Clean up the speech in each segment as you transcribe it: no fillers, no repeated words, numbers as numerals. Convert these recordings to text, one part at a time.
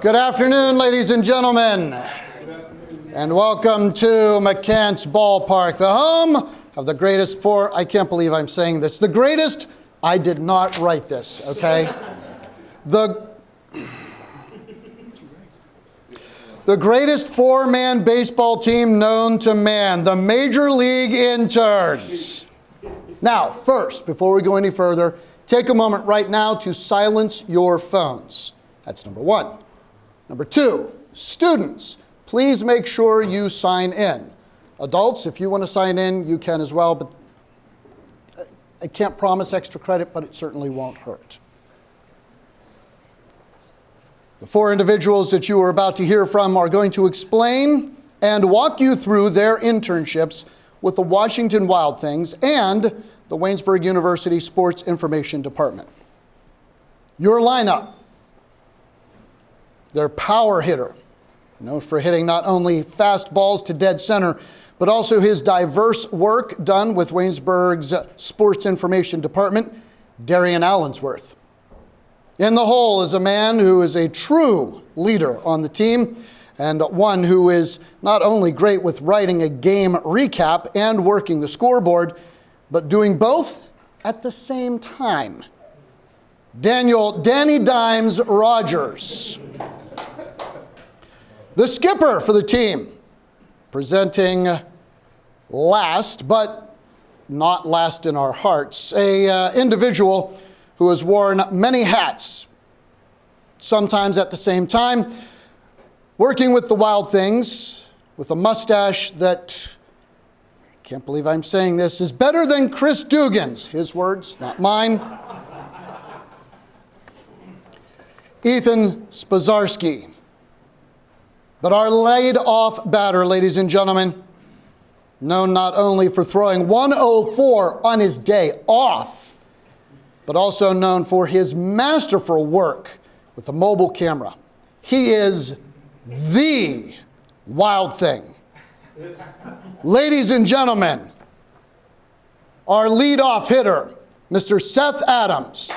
Good afternoon, ladies and gentlemen, and welcome to McCants Ballpark, the home of the greatest four, I can't believe I'm saying this, the greatest, I did not write this, okay? The greatest four-man baseball team known to man, the Major League Interns. Now, first, before we go any further, take a moment right now to silence your phones. That's number one. Number two, students, please make sure you sign in. Adults, if you want to sign in, you can as well, but I can't promise extra credit, but it certainly won't hurt. The four individuals that you are about to hear from are going to explain and walk you through their internships with the Washington Wild Things and the Waynesburg University Sports Information Department. Your lineup: their power hitter, known for hitting not only fastballs to dead center, but also his diverse work done with Waynesburg's Sports Information Department, Darian Allensworth. In the hole is a man who is a true leader on the team, and one who is not only great with writing a game recap and working the scoreboard, but doing both at the same time. Danny Dimes Rogers. The skipper for the team, presenting last, but not last in our hearts, a individual who has worn many hats, sometimes at the same time, working with the Wild Things, with a mustache that, I can't believe I'm saying this, is better than Chris Dugan's. His words, not mine. Ethan Spazarski. But our laid-off batter, ladies and gentlemen, known not only for throwing 104 on his day off, but also known for his masterful work with the mobile camera. He is the Wild Thing. Ladies and gentlemen, our leadoff hitter, Mr. Seth Adams.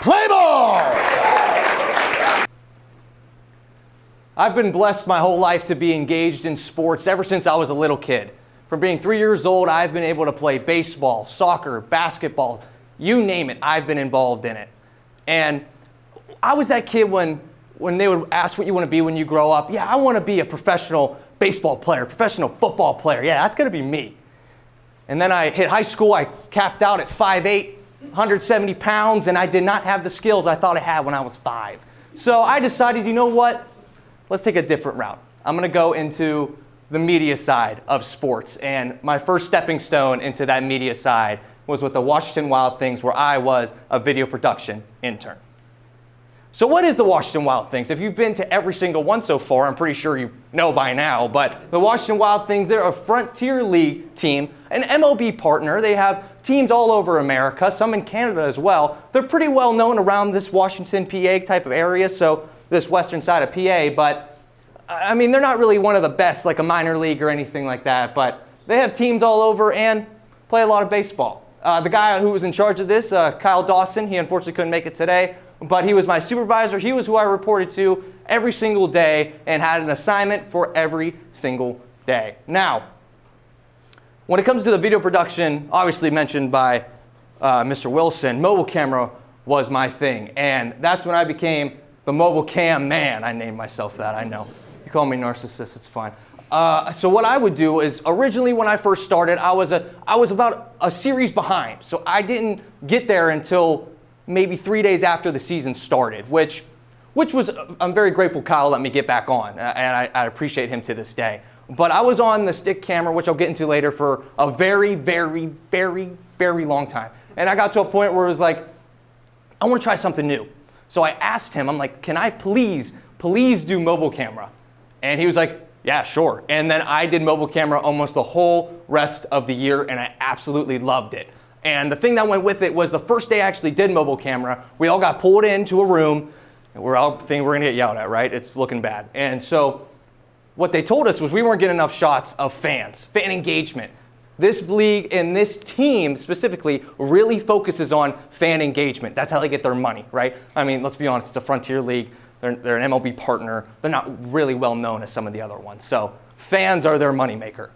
Play ball! I've been blessed my whole life to be engaged in sports ever since I was a little kid. From being 3 years old, I've been able to play baseball, soccer, basketball, you name it, I've been involved in it. And I was that kid when they would ask what you want to be when you grow up. Yeah, I want to be a professional baseball player, professional football player. Yeah, that's going to be me. And then I hit high school. I capped out at 5'8", 170 pounds, and I did not have the skills I thought I had when I was 5. So I decided, you know what? Let's take a different route. I'm going to go into the media side of sports. And my first stepping stone into that media side was with the Washington Wild Things, where I was a video production intern. So what is the Washington Wild Things? If you've been to every single one so far, I'm pretty sure you know by now, but the Washington Wild Things, they're a Frontier League team, an MLB partner. They have teams all over America, some in Canada as well. They're pretty well known around this Washington, PA type of area, so this western side of PA, but I mean, they're not really one of the best, like a minor league or anything like that, but they have teams all over and play a lot of baseball. The guy who was in charge of this, Kyle Dawson, he unfortunately couldn't make it today, but he was my supervisor. He was who I reported to every single day and had an assignment for every single day. Now, when it comes to the video production, obviously mentioned by Mr. Wilson, mobile camera was my thing, and that's when I became the mobile cam man. I named myself that, I know. You call me narcissist, it's fine. So what I would do is, originally when I first started, I was about a series behind. So I didn't get there until maybe 3 days after the season started, which was, I'm very grateful Kyle let me get back on, and I appreciate him to this day. But I was on the stick camera, which I'll get into later, for a very, very, very, very long time. And I got to a point where it was like, I want to try something new. So I asked him, I'm like, can I please do mobile camera? And he was like, yeah, sure. And then I did mobile camera almost the whole rest of the year, and I absolutely loved it. And the thing that went with it was the first day I actually did mobile camera, we all got pulled into a room, and we're all thinking we're gonna get yelled at, right? It's looking bad. And so what they told us was we weren't getting enough shots of fans, fan engagement. This league and this team specifically really focuses on fan engagement. That's how they get their money, right? I mean, let's be honest, it's a Frontier League. They're an MLB partner. They're not really well known as some of the other ones. So fans are their moneymaker.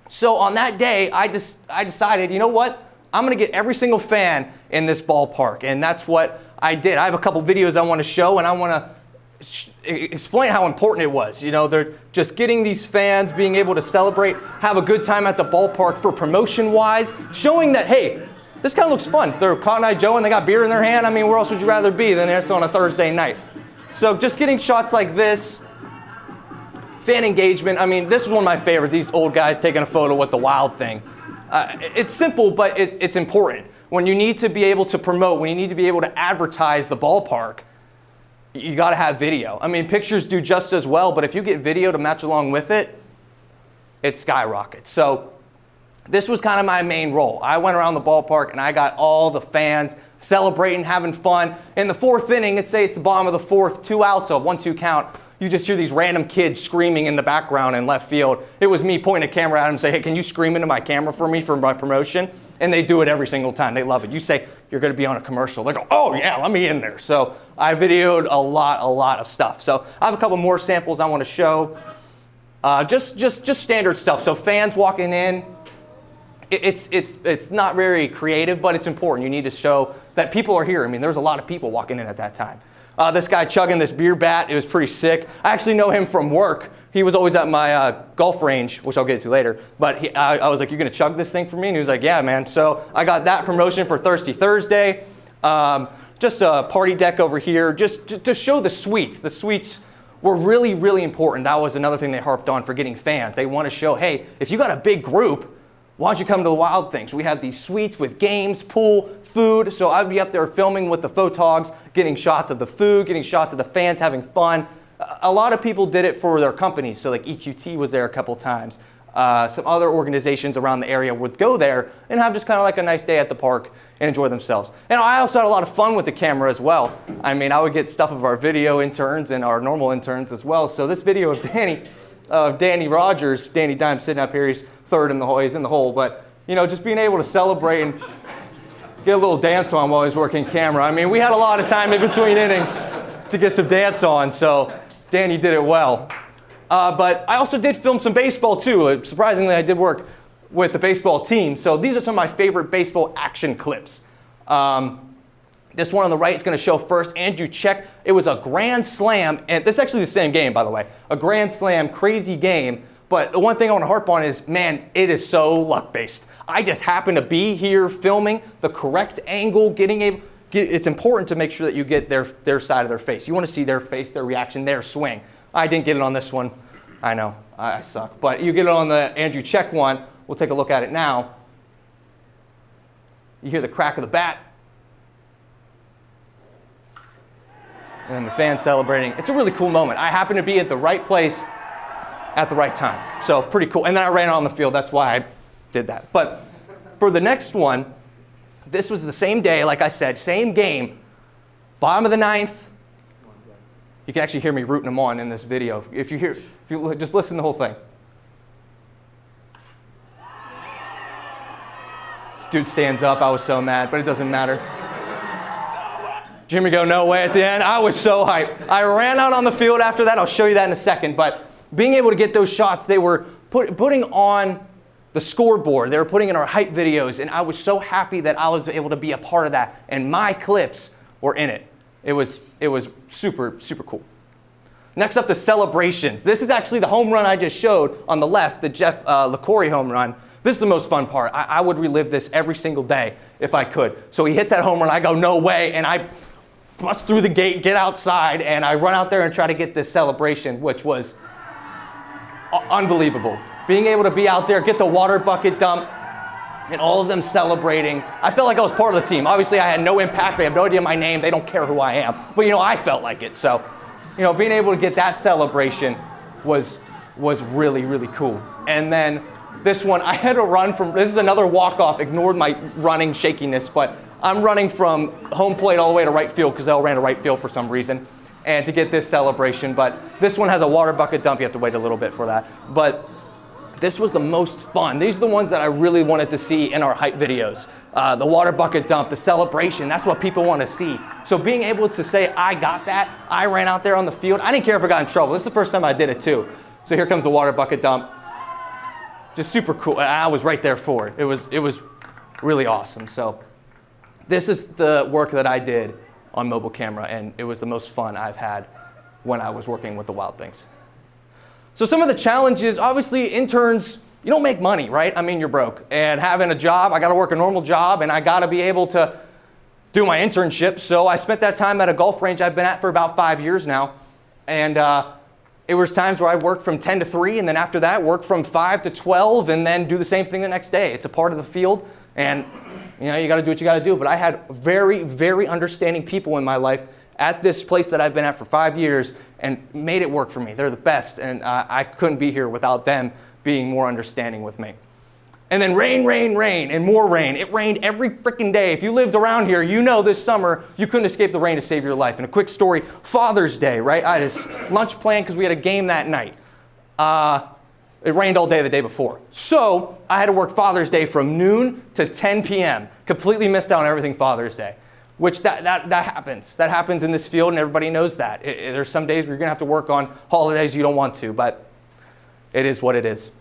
So on that day, I decided, you know what? I'm going to get every single fan in this ballpark. And that's what I did. I have a couple videos I want to show, and I want to explain how important it was. You know, they're just getting these fans, being able to celebrate, have a good time at the ballpark for promotion-wise, showing that, hey, this kind of looks fun. They're Cotton Eye Joe and they got beer in their hand. I mean, where else would you rather be than this on a Thursday night? So just getting shots like this, fan engagement. I mean, this is one of my favorites, these old guys taking a photo with the Wild thing. It's simple, but it's important. When you need to be able to promote, when you need to be able to advertise the ballpark, you got to have video. I mean, pictures do just as well, but if you get video to match along with it, it skyrockets. So this was kind of my main role. I went around the ballpark and I got all the fans celebrating, having fun. In the fourth inning, let's say it's the bottom of the fourth, 2 outs, a 1-2 count. You just hear these random kids screaming in the background in left field. It was me pointing a camera at them and say, hey, can you scream into my camera for me for my promotion? And they do it every single time. They love it. You say, you're going to be on a commercial. They go, oh, yeah, let me in there. So I videoed a lot of stuff. So I have a couple more samples I want to show. Just standard stuff. So fans walking in, it's not very creative, but it's important. You need to show that people are here. I mean, there's a lot of people walking in at that time. This guy chugging this beer bat, it was pretty sick. I actually know him from work. He was always at my golf range, which I'll get to later. But I was like, you're going to chug this thing for me? And he was like, yeah, man. So I got that promotion for Thirsty Thursday. Just a party deck over here, just to show the suites. The suites were really important. That was another thing they harped on for getting fans. They want to show, hey, if you got a big group, why don't you come to the Wild Things? We have these suites with games, pool, food. So I'd be up there filming with the photogs, getting shots of the food, getting shots of the fans having fun. A lot of people did it for their companies. So like EQT was there a couple times. Some other organizations around the area would go there and have just kind of like a nice day at the park and enjoy themselves. And I also had a lot of fun with the camera as well. I mean, I would get stuff of our video interns and our normal interns as well. So this video of Danny Rogers, Danny Dime sitting up here, he's third in the hole, he's in the hole. But, you know, just being able to celebrate and get a little dance on while he's working camera. I mean, we had a lot of time in between innings to get some dance on, so Danny did it well. But I also did film some baseball too. Surprisingly, I did work with the baseball team. So these are some of my favorite baseball action clips. This one on the right is going to show first Andrew Check. It was a grand slam, and this is actually the same game, by the way. A grand slam, crazy game. But the one thing I want to harp on is, man, it is so luck-based. I just happen to be here filming the correct angle, it's important to make sure that you get their side of their face. You want to see their face, their reaction, their swing. I didn't get it on this one. I know, I suck. But you get it on the Andrew Check one. We'll take a look at it now. You hear the crack of the bat. And the fans celebrating. It's a really cool moment. I happen to be at the right place at the right time. So pretty cool. And then I ran on the field. That's why I did that. But for the next one, this was the same day, like I said, same game. Bottom of the ninth. You can actually hear me rooting them on in this video. If you just listen to the whole thing. This dude stands up. I was so mad, but it doesn't matter. Jimmy go, no way at the end. I was so hyped. I ran out on the field after that. I'll show you that in a second. But being able to get those shots, they were putting on the scoreboard. They were putting in our hype videos. And I was so happy that I was able to be a part of that. And my clips were in it. It was super cool. Next up, the celebrations. This is actually the home run I just showed on the left, the Jeff LaCorey home run. This is the most fun part. I would relive this every single day if I could. So he hits that home run. I go, no way. And I bust through the gate, get outside, and I run out there and try to get this celebration, which was unbelievable. Being able to be out there, get the water bucket dump, and all of them celebrating. I felt like I was part of the team. Obviously, I had no impact. They have no idea my name. They don't care who I am. But, you know, I felt like it. So, you know, being able to get that celebration was really cool. And then this one, I had to run from, this is another walk-off, ignored my running shakiness, but I'm running from home plate all the way to right field because they all ran to right field for some reason, and to get this celebration. But this one has a water bucket dump. You have to wait a little bit for that. But this was the most fun. These are the ones that I really wanted to see in our hype videos. The water bucket dump, the celebration, that's what people want to see. So being able to say, I got that, I ran out there on the field. I didn't care if I got in trouble. This is the first time I did it too. So here comes the water bucket dump. Just super cool. I was right there for it. It was really awesome. So this is the work that I did on mobile camera, and it was the most fun I've had when I was working with the Wild Things. So some of the challenges, obviously interns, you don't make money, right? I mean, you're broke. And having a job, I gotta work a normal job, and I gotta be able to do my internship. So I spent that time at a golf range I've been at for about 5 years now. And it was times where I worked from 10 to 3, and then after that, work from 5 to 12, and then do the same thing the next day. It's a part of the field, and you know, you gotta do what you gotta do. But I had very, very understanding people in my life at this place that I've been at for 5 years and made it work for me. They're the best, and I couldn't be here without them being more understanding with me. And then rain, rain, rain, and more rain. It rained every freaking day. If you lived around here, you know this summer, you couldn't escape the rain to save your life. And a quick story, Father's Day, right? I had this lunch planned because we had a game that night. It rained all day the day before. So I had to work Father's Day from noon to 10 p.m. Completely missed out on everything Father's Day. Which that happens. That happens in this field, and everybody knows that. There's some days where you're going to have to work on holidays you don't want to, but it is what it is.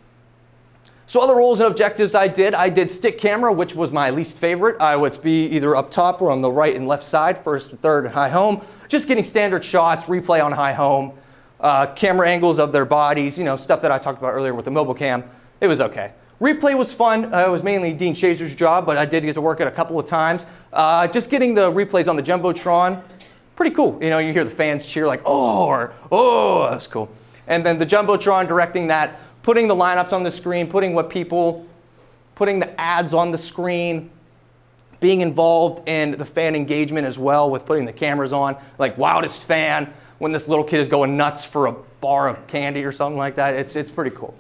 So other roles and objectives I did stick camera, which was my least favorite. I would be either up top or on the right and left side, first and third and high home. Just getting standard shots, replay on high home, camera angles of their bodies, you know, stuff that I talked about earlier with the mobile cam. It was okay. Replay was fun. It was mainly Dean Shazer's job, but I did get to work it a couple of times. Just getting the replays on the Jumbotron, pretty cool. You know, you hear the fans cheer like, oh, or oh, that's cool. And then the Jumbotron directing that, putting the lineups on the screen, putting the ads on the screen, being involved in the fan engagement as well with putting the cameras on, like Wildest Fan, when this little kid is going nuts for a bar of candy or something like that. It's pretty cool.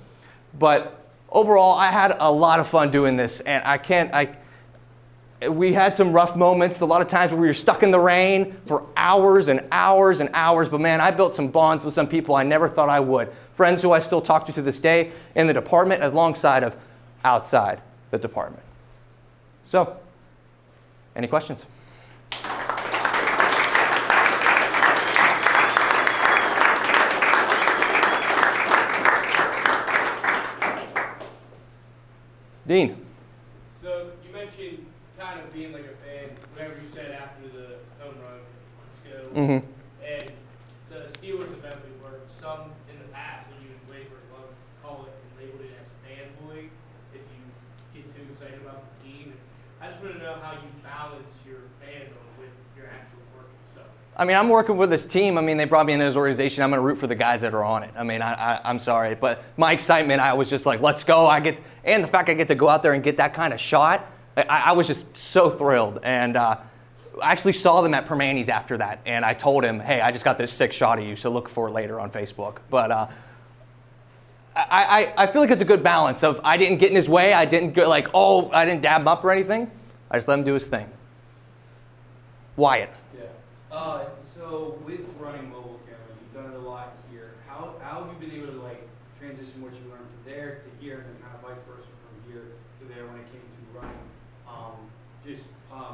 But overall, I had a lot of fun doing this, and we had some rough moments, a lot of times where we were stuck in the rain for hours and hours and hours, but man, I built some bonds with some people I never thought I would. Friends who I still talk to this day in the department alongside of outside the department. So, any questions? Dean. So you mentioned kind of being like a fan, whatever you said after the home run skill, and the Steelers have definitely worked some in the past, and you would wait for a call it and labeled it as fanboy if you get too excited about the team. And I just want to know how you balance your fandom with your actual work and stuff. I mean, I'm working with this team. I mean, they brought me in this organization. I'm going to root for the guys that are on it. I mean, I'm sorry, but my excitement, I was just like, let's go. And the fact I get to go out there and get that kind of shot, I was just so thrilled. And I actually saw them at Permani's after that, and I told him, hey, I just got this sick shot of you, so look for it later on Facebook. But I feel like it's a good balance of I didn't get in his way. I didn't go like, oh, I didn't dab him up or anything. I just let him do his thing. Wyatt. So with running mobile cameras, you've done it a lot here. How have you been able to like transition what you learned from there to here, and then kind of vice versa from here to there when it came to running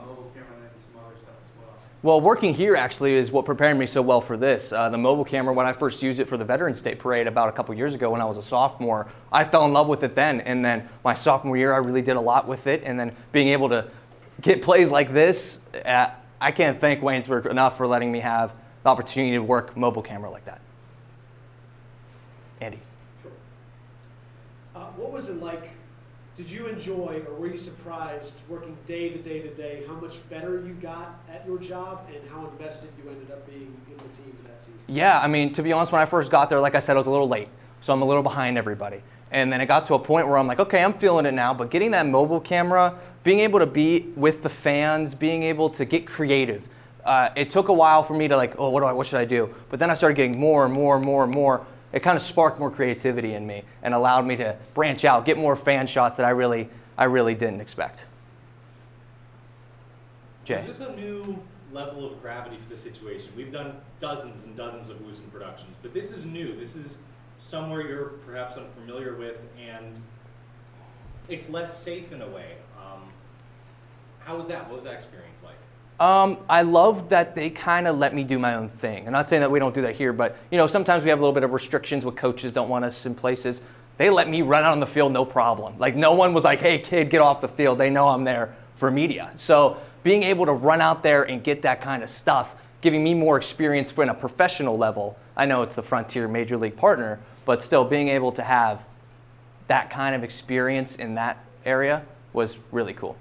mobile camera and then some other stuff as well? Well, working here actually is what prepared me so well for this. The mobile camera, when I first used it for the Veterans Day Parade about a couple years ago when I was a sophomore, I fell in love with it then. And then my sophomore year, I really did a lot with it. And then being able to get plays like this, I can't thank Waynesburg enough for letting me have the opportunity to work mobile camera like that. Andy. Sure. What was it like? Did you enjoy or were you surprised working day to day to day how much better you got at your job and how invested you ended up being in the team in that season? Yeah, I mean, to be honest, when I first got there, like I said, I was a little late. So I'm a little behind everybody. And then it got to a point where I'm like, okay, I'm feeling it now, but getting that mobile camera, being able to be with the fans, being able to get creative. It took a while for me to like, oh, what should I do? But then I started getting more and more and more and more. It kind of sparked more creativity in me and allowed me to branch out, get more fan shots that I really didn't expect. Jay. Is this a new level of gravity for the situation? We've done dozens and dozens of Woosen productions, but this is new. This is somewhere you're perhaps unfamiliar with, and it's less safe in a way. How was that? What was that experience like? I love that they kind of let me do my own thing. I'm not saying that we don't do that here, but sometimes we have a little bit of restrictions with coaches don't want us in places. They let me run out on the field, no problem. Like no one was like, hey kid, get off the field. They know I'm there for media. So being able to run out there and get that kind of stuff, giving me more experience for in a professional level. I know it's the Frontier Major League partner, but still being able to have that kind of experience in that area was really cool.